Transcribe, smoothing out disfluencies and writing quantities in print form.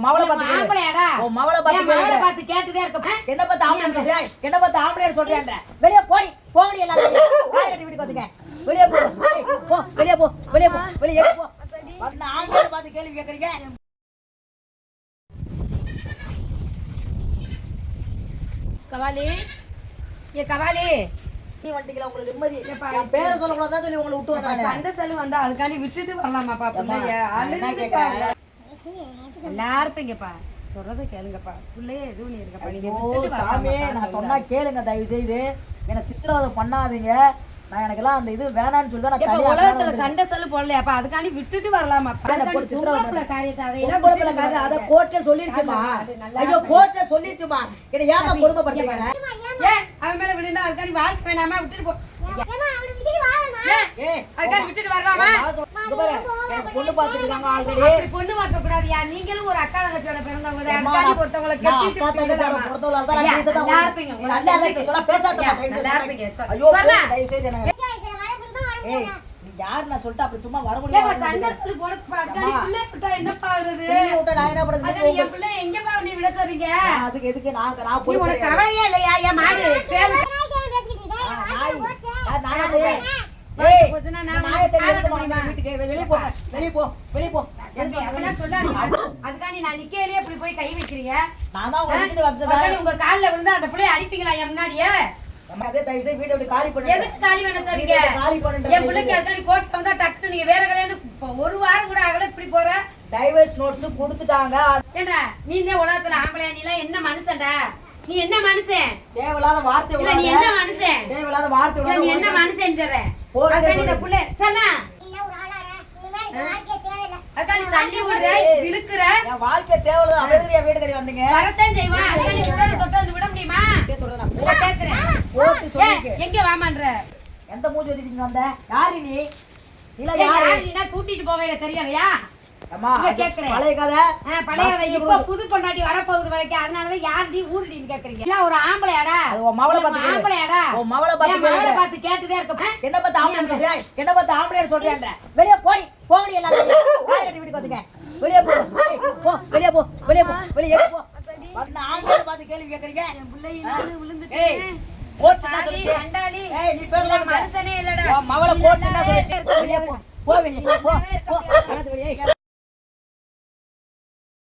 உன் மவளை பார்த்து ஆம்பளையாடா உன் மவளை பார்த்து கேட்டுதே இருக்க. என்ன பார்த்து ஆம்பளை சொல்றியா? என்ன பார்த்து ஆம்பளையான்னு சொல்றியான்ற? வெளிய போடி எல்லாரும் காய் கட்டி வீட்டுக்கு வந்துங்க. வெளிய போ வெளிய போ வெளிய போ. வந்த ஆம்பளை பார்த்து கேள்வி கேக்குறீங்க. கவாலி ஏ கவாலி நீ வண்டிக்கல உங்களுக்கு நிம்மதி பேரை சொல்லக்கூடாதான் சொல்லி உங்களை விட்டு வந்தானே. சண்டை செல்லு வந்தா அதுக்காண்டி விட்டுட்டு வரலாமாப்பா பிள்ளைய அழுதுப்பா. நல்லா இருப்பீங்கப்பா சொல்றதை கேளுங்கப்பா. பிள்ளைய எதுவும் நீ இருக்கப்பா. நீங்க விட்டுட்டு சாமி நான் சொன்னா கேளுங்க தயவு செய்து. என்ன சித்திரவதை பண்ணாதீங்க. நான் எனக்கெல்லாம் அந்த இது வேணான்னு சொல்லி தான் நான் உலகத்துல சண்டை செல்லு போடலையாப்பா. அதுக்காண்டி விட்டுட்டு வரலாமாப்பா. அத கோர்ட்டே சொல்லிருச்சுமா. ஐயோ கோர்ட்டே சொல்லிருச்சுமா. என்ன ஏமா கொடுமைப்படுத்துறீங்க? ஏன் அவன் மேல விழுந்தா அதுக்காண்டி வாழ்க்கை வேணாமா? விட்டுட்டு போ. அதுக்காண்டி விட்டுட்டு வரலாமா? பொண்ணு பாத்துருக்காங்க ஆல்ரெடி. பொண்ணு பார்க்க கூடாதியா? நீங்களும் ஒரு அக்கா தங்கச்சியோட பிறந்தவங்க. அதுக்காண்டி ஒருத்தவங்களை கட்டிட்டு நல்லா இருப்பீங்க. நல்லா இருப்பீங்க. யாரு நான் சொல்லிட்டு அப்படி சும்மா வர முடியாது. சண்டை சொல்லி போட பிள்ளை விட்டா என்னப்பா ஆகுறது? நான் என்ன பண்றது? என் பிள்ளை எங்கப்பா நீ விட சொல்றீங்க? அதுக்கு எதுக்கு நான் போய் உனக்கு கவலையே இல்லையா? என் மாடு அதுக்காண்டி நான் நிக்கையிலேயே இப்படி போய் கை வைக்கிறீங்க. உங்க காலில் விழுந்து அந்த பிள்ளைய அடிப்பீங்களா என் முன்னாடியே? எதுக்கு காலி வேணும் சொல்றீங்க? என் பிள்ளைக்கு அதுக்காண்டி கோர்ட் வந்தா டக்குனு நீங்க வேற கல்யாணம் ஒரு வாரம் கூட ஆகல இப்படி போற. டைவர்ஸ் நோட்ஸ் கொடுத்துட்டாங்க. ஏண்டா நீ இந்த உலகத்துல ஆம்பளையா? நீ எல்லாம் என்ன மனுஷன்டா? நீ என்ன மனுஷன்? தேவலாத வார்த்தை. இல்ல நீ என்ன மனுஷன்? தேவலாத வார்த்தை. இல்ல நீ என்ன மனுஷன் சொல்ற? அதுக்காண்டி இந்த புள்ள சொன்னா அதுக்காண்டி தள்ளி விடுற இழுக்குற. என் வாழ்க்கை தேவலாத அவங்கறியா வீடு கறி வந்தீங்க. வரத்தான் செய்வா. அதுக்காண்டி விட தொட்டது விட முடியுமா? எங்க வாமான்ற எந்த மூஞ்சி வச்சிட்டு வந்த? யாரு நீ? இல்ல யாரு நீனா கூட்டிட்டு போவேல தெரியலையா? அம்மா கேக்குறேன். பழைய கதை. பழைய கதை. இப்ப புது பொண்டாட்டி வர போகுது வரைக்கு. அதனால தான் யார் நீ ஊருடின்னு கேக்குறீங்க. இல்ல ஒரு ஆம்பளையாடா? உன் மவளை பார்த்து ஆம்பளையாடா? உன் மவளை பார்த்து கேட்டுதே இருக்க. என்ன பார்த்து ஆம்பளை சொல்றியா? என்ன பார்த்து ஆம்பளையான்னு சொல்றியான்ற? வெளிய போடி எல்லாரும் காய் கட்டி வீட்டுக்கு வந்துங்க. வெளிய போ வெளிய போ. வந்த ஆம்பளை பார்த்து கேள்வி கேக்குறீங்க. என் பிள்ளை விழுந்துட்டேன். கோர்ட் என்ன சொல்லுச்சு? சண்டாளி நீ பேசலாம். மனுஷனே இல்லடா. மவளை கோர்ட் என்ன சொல்லுச்சு? வெளிய போ வெளிய போ.